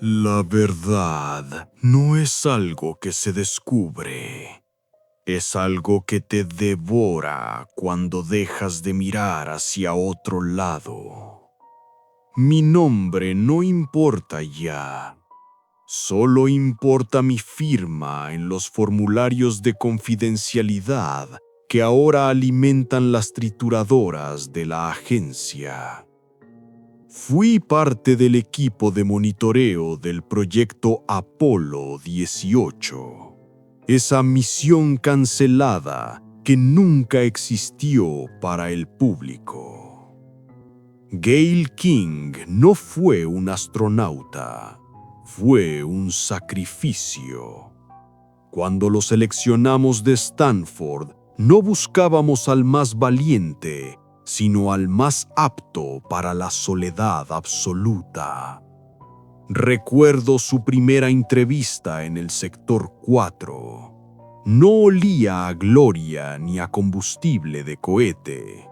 La verdad no es algo que se descubre. Es algo que te devora cuando dejas de mirar hacia otro lado. Mi nombre no importa ya. Solo importa mi firma en los formularios de confidencialidad que ahora alimentan las trituradoras de la agencia. Fui parte del equipo de monitoreo del proyecto Apolo 18, esa misión cancelada que nunca existió para el público. Gayle King no fue un astronauta, fue un sacrificio. Cuando lo seleccionamos de Stanford, no buscábamos al más valiente, sino al más apto para la soledad absoluta. Recuerdo su primera entrevista en el Sector 4. No olía a gloria ni a combustible de cohete.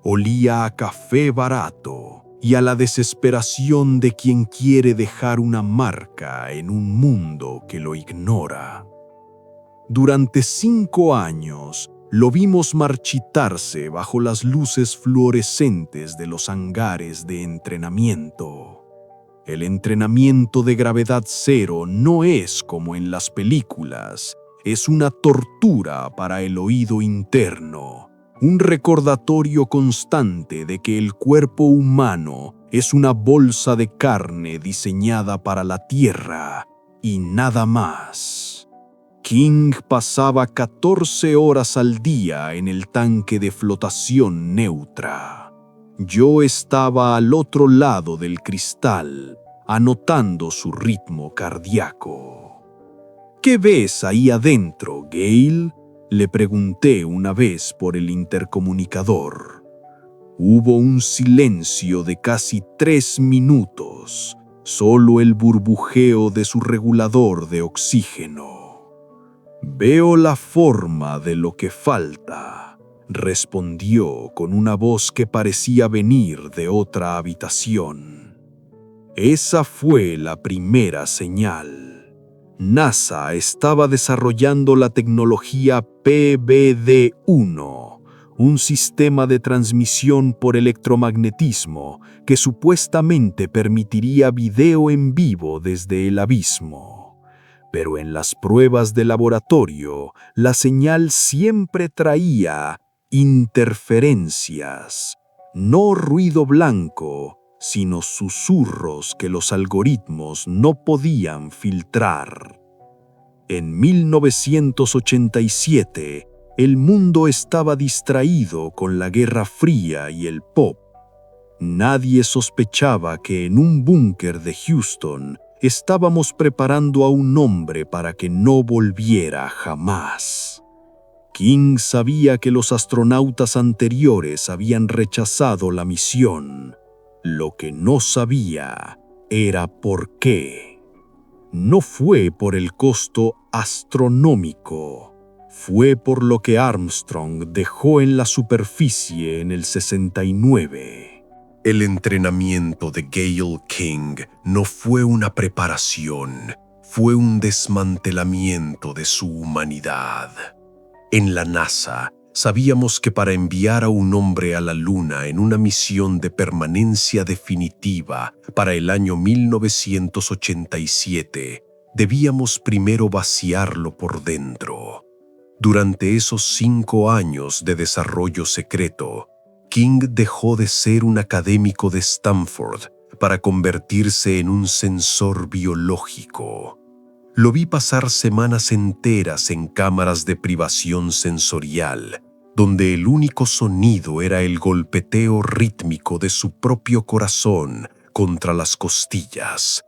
Olía a café barato y a la desesperación de quien quiere dejar una marca en un mundo que lo ignora. Durante 5 años, lo vimos marchitarse bajo las luces fluorescentes de los hangares de entrenamiento. El entrenamiento de gravedad cero no es como en las películas, es una tortura para el oído interno, un recordatorio constante de que el cuerpo humano es una bolsa de carne diseñada para la Tierra y nada más. King pasaba 14 horas al día en el tanque de flotación neutra. Yo estaba al otro lado del cristal, anotando su ritmo cardíaco. ¿Qué ves ahí adentro, Gayle?, le pregunté una vez por el intercomunicador. Hubo un silencio de casi 3 minutos, solo el burbujeo de su regulador de oxígeno. «Veo la forma de lo que falta», respondió con una voz que parecía venir de otra habitación. Esa fue la primera señal. NASA estaba desarrollando la tecnología PBD-1, un sistema de transmisión por electromagnetismo que supuestamente permitiría video en vivo desde el abismo. Pero en las pruebas de laboratorio, la señal siempre traía interferencias, no ruido blanco, sino susurros que los algoritmos no podían filtrar. En 1987, el mundo estaba distraído con la Guerra Fría y el pop. Nadie sospechaba que en un búnker de Houston estábamos preparando a un hombre para que no volviera jamás. King sabía que los astronautas anteriores habían rechazado la misión. Lo que no sabía era por qué. No fue por el costo astronómico, fue por lo que Armstrong dejó en la superficie en el 69. El entrenamiento de Gayle King no fue una preparación, fue un desmantelamiento de su humanidad. En la NASA, sabíamos que para enviar a un hombre a la Luna en una misión de permanencia definitiva para el año 1987, debíamos primero vaciarlo por dentro. Durante esos 5 años de desarrollo secreto, King dejó de ser un académico de Stanford para convertirse en un sensor biológico. Lo vi pasar semanas enteras en cámaras de privación sensorial, donde el único sonido era el golpeteo rítmico de su propio corazón contra las costillas.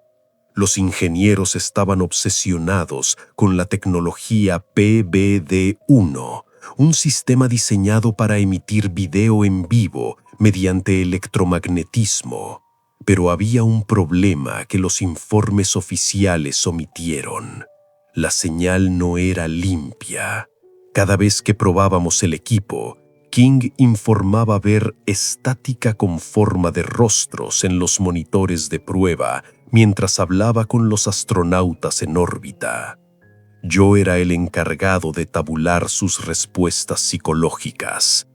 Los ingenieros estaban obsesionados con la tecnología PBD-1, un sistema diseñado para emitir video en vivo mediante electromagnetismo. Pero había un problema que los informes oficiales omitieron. La señal no era limpia. Cada vez que probábamos el equipo, King informaba ver estática con forma de rostros en los monitores de prueba, mientras hablaba con los astronautas en órbita. Yo era el encargado de tabular sus respuestas psicológicas.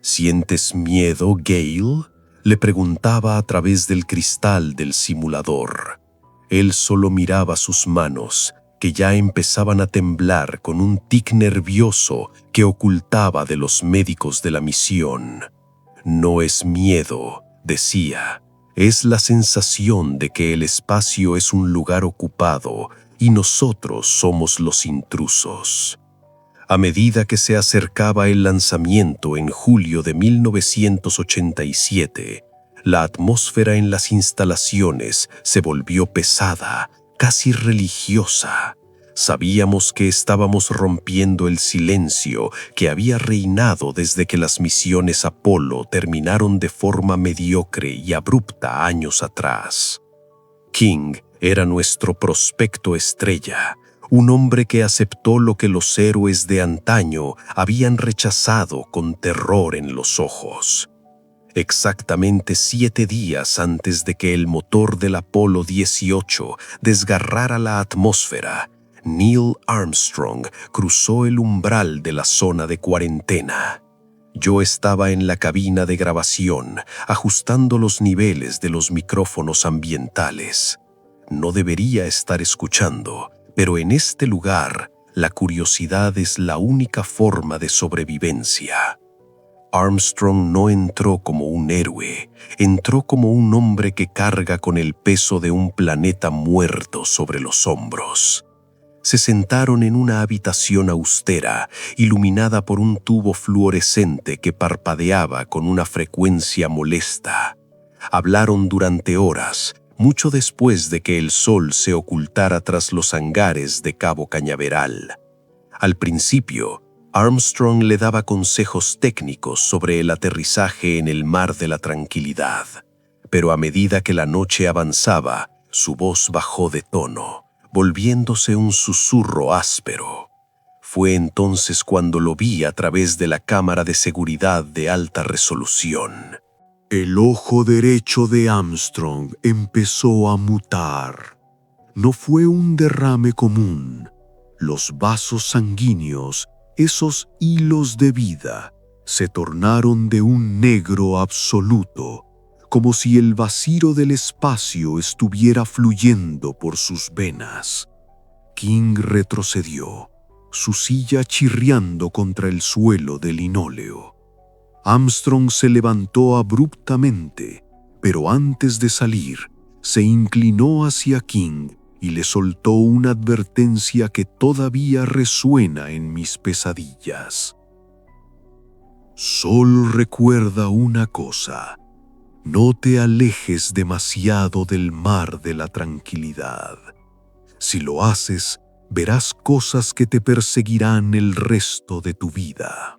¿Sientes miedo, Gale?, le preguntaba a través del cristal del simulador. Él solo miraba sus manos, que ya empezaban a temblar con un tic nervioso que ocultaba de los médicos de la misión. No es miedo, decía. Es la sensación de que el espacio es un lugar ocupado y nosotros somos los intrusos. A medida que se acercaba el lanzamiento en julio de 1987, la atmósfera en las instalaciones se volvió pesada, casi religiosa. Sabíamos que estábamos rompiendo el silencio que había reinado desde que las misiones Apolo terminaron de forma mediocre y abrupta años atrás. King era nuestro prospecto estrella, un hombre que aceptó lo que los héroes de antaño habían rechazado con terror en los ojos. Exactamente 7 días antes de que el motor del Apolo 18 desgarrara la atmósfera, Neil Armstrong cruzó el umbral de la zona de cuarentena. Yo estaba en la cabina de grabación, ajustando los niveles de los micrófonos ambientales. No debería estar escuchando, pero en este lugar, la curiosidad es la única forma de sobrevivencia. Armstrong no entró como un héroe, entró como un hombre que carga con el peso de un planeta muerto sobre los hombros. Se sentaron en una habitación austera, iluminada por un tubo fluorescente que parpadeaba con una frecuencia molesta. Hablaron durante horas, mucho después de que el sol se ocultara tras los hangares de Cabo Cañaveral. Al principio, Armstrong le daba consejos técnicos sobre el aterrizaje en el Mar de la Tranquilidad, pero a medida que la noche avanzaba, su voz bajó de tono, volviéndose un susurro áspero. Fue entonces cuando lo vi a través de la cámara de seguridad de alta resolución. El ojo derecho de Armstrong empezó a mutar. No fue un derrame común. Los vasos sanguíneos, esos hilos de vida, se tornaron de un negro absoluto, como si el vacío del espacio estuviera fluyendo por sus venas. King retrocedió, su silla chirriando contra el suelo de linóleo. Armstrong se levantó abruptamente, pero antes de salir, se inclinó hacia King y le soltó una advertencia que todavía resuena en mis pesadillas. Solo recuerda una cosa: no te alejes demasiado del mar de la tranquilidad. Si lo haces, verás cosas que te perseguirán el resto de tu vida.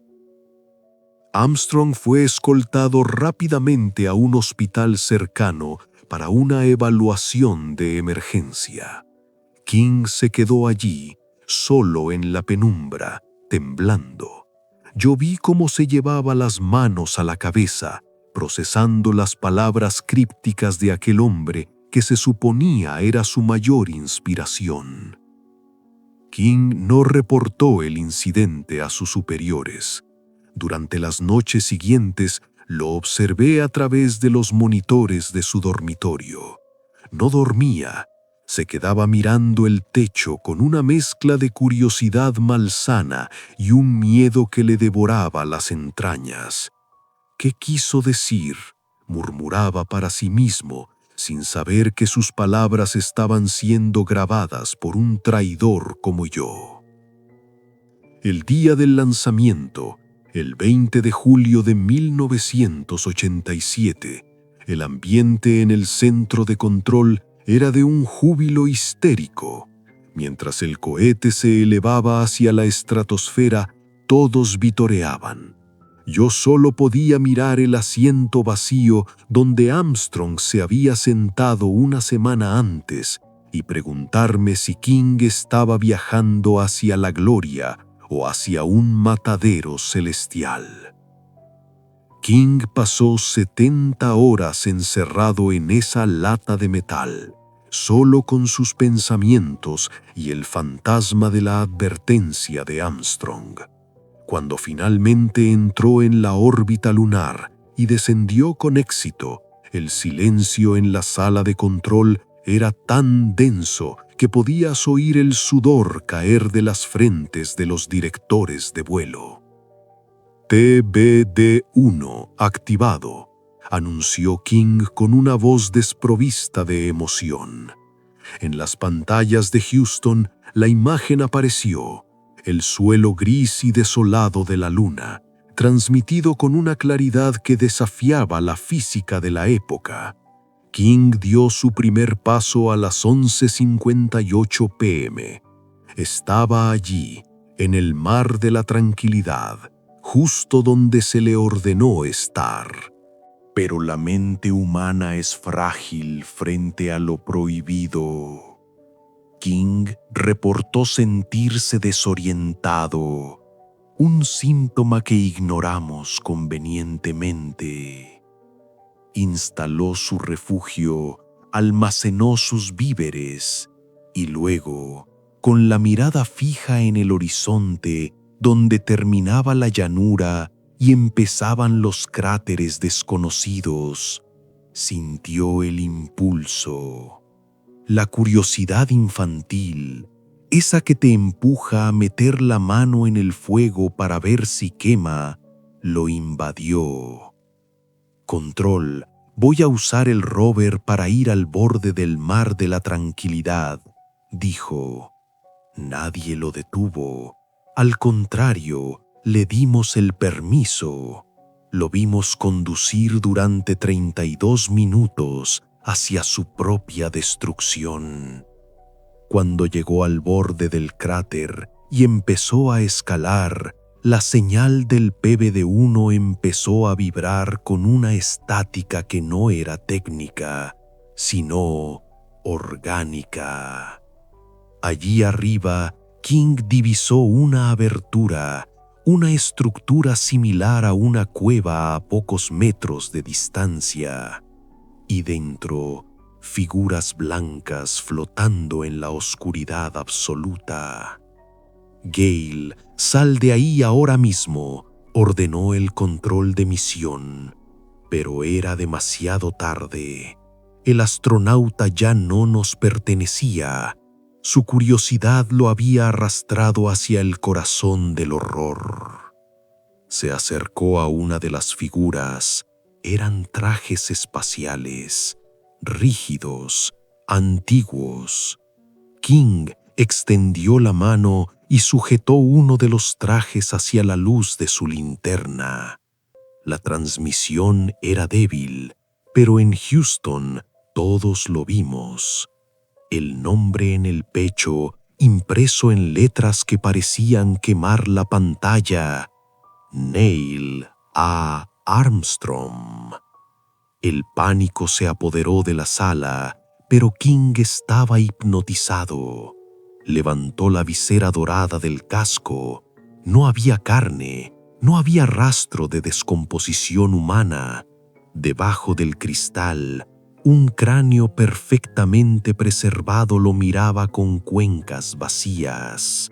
Armstrong fue escoltado rápidamente a un hospital cercano para una evaluación de emergencia. King se quedó allí, solo en la penumbra, temblando. Yo vi cómo se llevaba las manos a la cabeza, procesando las palabras crípticas de aquel hombre que se suponía era su mayor inspiración. King no reportó el incidente a sus superiores. Durante las noches siguientes lo observé a través de los monitores de su dormitorio. No dormía, se quedaba mirando el techo con una mezcla de curiosidad malsana y un miedo que le devoraba las entrañas. ¿Qué quiso decir?, murmuraba para sí mismo, sin saber que sus palabras estaban siendo grabadas por un traidor como yo. El día del lanzamiento, el 20 de julio de 1987, el ambiente en el centro de control era de un júbilo histérico. Mientras el cohete se elevaba hacia la estratosfera, todos vitoreaban. Yo solo podía mirar el asiento vacío donde Armstrong se había sentado una semana antes y preguntarme si King estaba viajando hacia la gloria o hacia un matadero celestial. King pasó 70 horas encerrado en esa lata de metal, solo con sus pensamientos y el fantasma de la advertencia de Armstrong. Cuando finalmente entró en la órbita lunar y descendió con éxito, el silencio en la sala de control era tan denso que podías oír el sudor caer de las frentes de los directores de vuelo. TBD-1 activado, anunció King con una voz desprovista de emoción. En las pantallas de Houston, la imagen apareció, el suelo gris y desolado de la luna, transmitido con una claridad que desafiaba la física de la época. King dio su primer paso a las 11:58 p.m. Estaba allí, en el mar de la tranquilidad, justo donde se le ordenó estar. Pero la mente humana es frágil frente a lo prohibido. King reportó sentirse desorientado, un síntoma que ignoramos convenientemente. Instaló su refugio, almacenó sus víveres y luego, con la mirada fija en el horizonte donde terminaba la llanura y empezaban los cráteres desconocidos, sintió el impulso. La curiosidad infantil, esa que te empuja a meter la mano en el fuego para ver si quema, lo invadió. Control, voy a usar el rover para ir al borde del mar de la tranquilidad, dijo. Nadie lo detuvo. Al contrario, le dimos el permiso. Lo vimos conducir durante 32 minutos hacia su propia destrucción. Cuando llegó al borde del cráter y empezó a escalar, la señal del PBD-1 empezó a vibrar con una estática que no era técnica, sino orgánica. Allí arriba, King divisó una abertura, una estructura similar a una cueva a pocos metros de distancia, y dentro, figuras blancas flotando en la oscuridad absoluta. Gale, sal de ahí ahora mismo, ordenó el control de misión, pero era demasiado tarde. El astronauta ya no nos pertenecía. Su curiosidad lo había arrastrado hacia el corazón del horror. Se acercó a una de las figuras. Eran trajes espaciales, rígidos, antiguos. King extendió la mano y sujetó uno de los trajes hacia la luz de su linterna. La transmisión era débil, pero en Houston todos lo vimos. El nombre en el pecho, impreso en letras que parecían quemar la pantalla. Neil A. Armstrong. El pánico se apoderó de la sala, pero King estaba hipnotizado. Levantó la visera dorada del casco. No había carne, no había rastro de descomposición humana. Debajo del cristal, un cráneo perfectamente preservado lo miraba con cuencas vacías.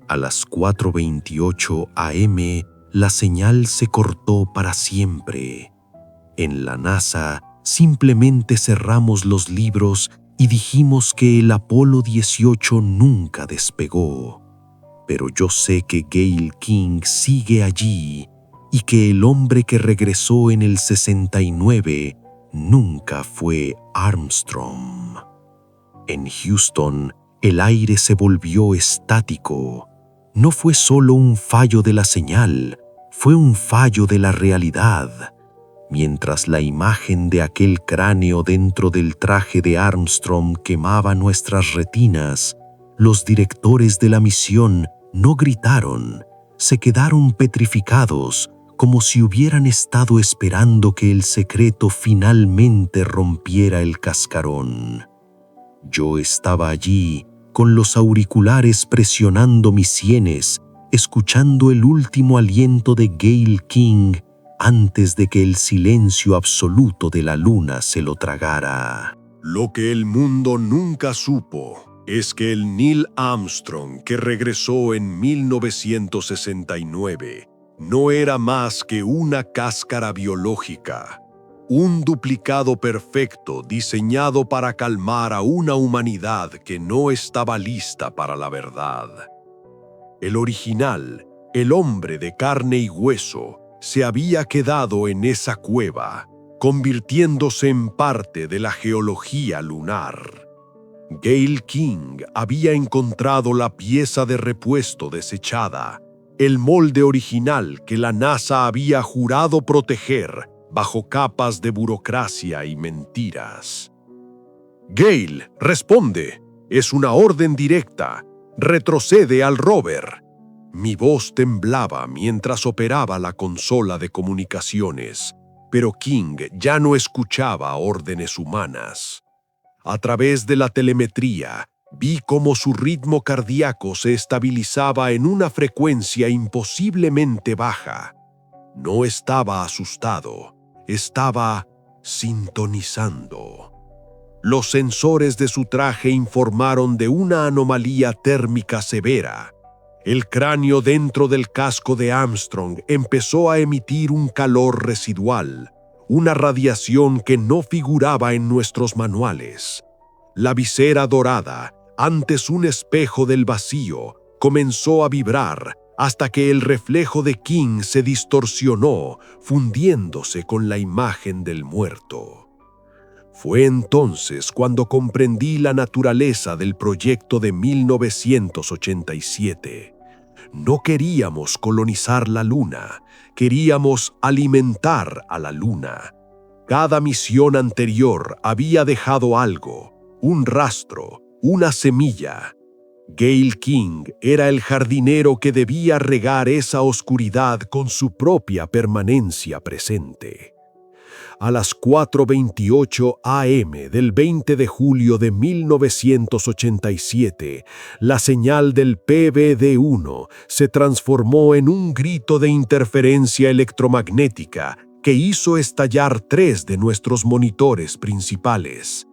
A las 4:28 a.m., la señal se cortó para siempre. En la NASA, simplemente cerramos los libros y dijimos que el Apolo 18 nunca despegó. Pero yo sé que Gale King sigue allí y que el hombre que regresó en el 69 nunca fue Armstrong. En Houston, el aire se volvió estático. No fue solo un fallo de la señal, fue un fallo de la realidad. Mientras la imagen de aquel cráneo dentro del traje de Armstrong quemaba nuestras retinas, los directores de la misión no gritaron, se quedaron petrificados, como si hubieran estado esperando que el secreto finalmente rompiera el cascarón. Yo estaba allí, con los auriculares presionando mis sienes, escuchando el último aliento de Gale King antes de que el silencio absoluto de la luna se lo tragara. Lo que el mundo nunca supo es que el Neil Armstrong que regresó en 1969 no era más que una cáscara biológica, un duplicado perfecto diseñado para calmar a una humanidad que no estaba lista para la verdad. El original, el hombre de carne y hueso, se había quedado en esa cueva, convirtiéndose en parte de la geología lunar. Gayle King había encontrado la pieza de repuesto desechada, el molde original que la NASA había jurado proteger bajo capas de burocracia y mentiras. Gayle, responde. Es una orden directa. Retrocede al rover. Mi voz temblaba mientras operaba la consola de comunicaciones, pero King ya no escuchaba órdenes humanas. A través de la telemetría, vi cómo su ritmo cardíaco se estabilizaba en una frecuencia imposiblemente baja. No estaba asustado, estaba sintonizando. Los sensores de su traje informaron de una anomalía térmica severa. El cráneo dentro del casco de Armstrong empezó a emitir un calor residual, una radiación que no figuraba en nuestros manuales. La visera dorada, antes un espejo del vacío, comenzó a vibrar hasta que el reflejo de King se distorsionó, fundiéndose con la imagen del muerto. Fue entonces cuando comprendí la naturaleza del proyecto de 1987. No queríamos colonizar la Luna, queríamos alimentar a la Luna. Cada misión anterior había dejado algo, un rastro, una semilla. Gayle King era el jardinero que debía regar esa oscuridad con su propia permanencia presente. A las 4:28 a.m. del 20 de julio de 1987, la señal del PBD-1 se transformó en un grito de interferencia electromagnética que hizo estallar 3 de nuestros monitores principales.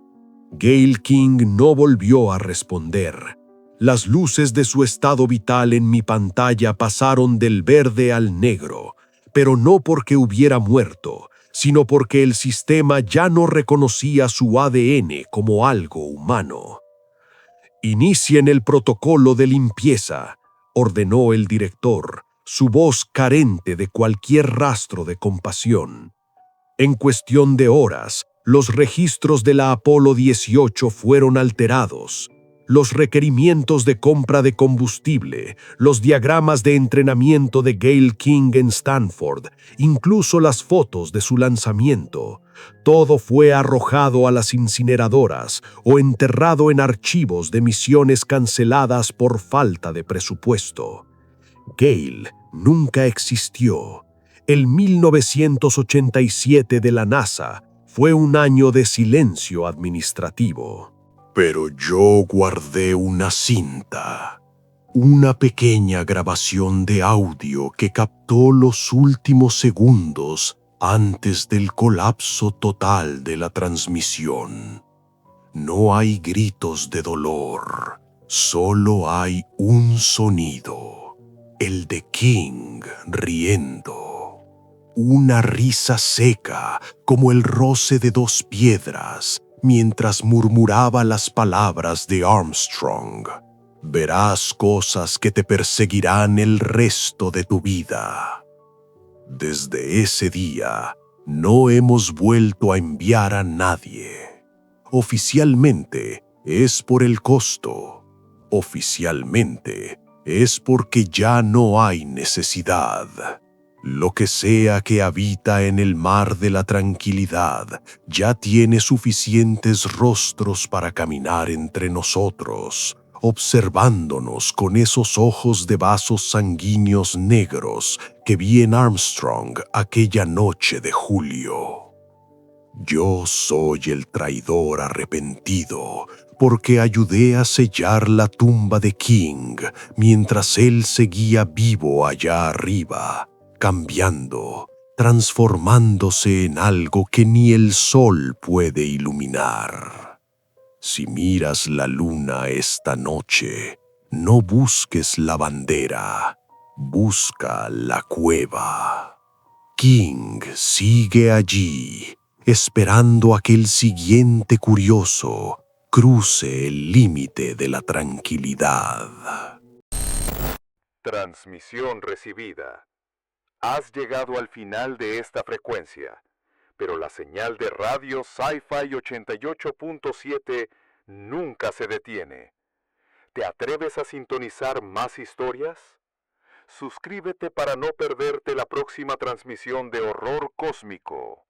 Gayle King no volvió a responder. Las luces de su estado vital en mi pantalla pasaron del verde al negro, pero no porque hubiera muerto, sino porque el sistema ya no reconocía su ADN como algo humano. «Inicien el protocolo de limpieza», ordenó el director, su voz carente de cualquier rastro de compasión. En cuestión de horas, los registros de la Apolo 18 fueron alterados. Los requerimientos de compra de combustible, los diagramas de entrenamiento de Gayle King en Stanford, incluso las fotos de su lanzamiento. Todo fue arrojado a las incineradoras o enterrado en archivos de misiones canceladas por falta de presupuesto. Gayle nunca existió. El 1987 de la NASA fue un año de silencio administrativo. Pero yo guardé una cinta, una pequeña grabación de audio que captó los últimos segundos antes del colapso total de la transmisión. No hay gritos de dolor, solo hay un sonido, el de King riendo. Una risa seca como el roce de 2 piedras, mientras murmuraba las palabras de Armstrong. Verás cosas que te perseguirán el resto de tu vida. Desde ese día, no hemos vuelto a enviar a nadie. Oficialmente es por el costo. Oficialmente es porque ya no hay necesidad. Lo que sea que habita en el mar de la tranquilidad ya tiene suficientes rostros para caminar entre nosotros, observándonos con esos ojos de vasos sanguíneos negros que vi en Armstrong aquella noche de julio. Yo soy el traidor arrepentido porque ayudé a sellar la tumba de King mientras él seguía vivo allá arriba, cambiando, transformándose en algo que ni el sol puede iluminar. Si miras la luna esta noche, no busques la bandera, busca la cueva. King sigue allí, esperando a que el siguiente curioso cruce el límite de la tranquilidad. Transmisión recibida. Has llegado al final de esta frecuencia, pero la señal de radio Sci-Fi 88.7 nunca se detiene. ¿Te atreves a sintonizar más historias? Suscríbete para no perderte la próxima transmisión de horror cósmico.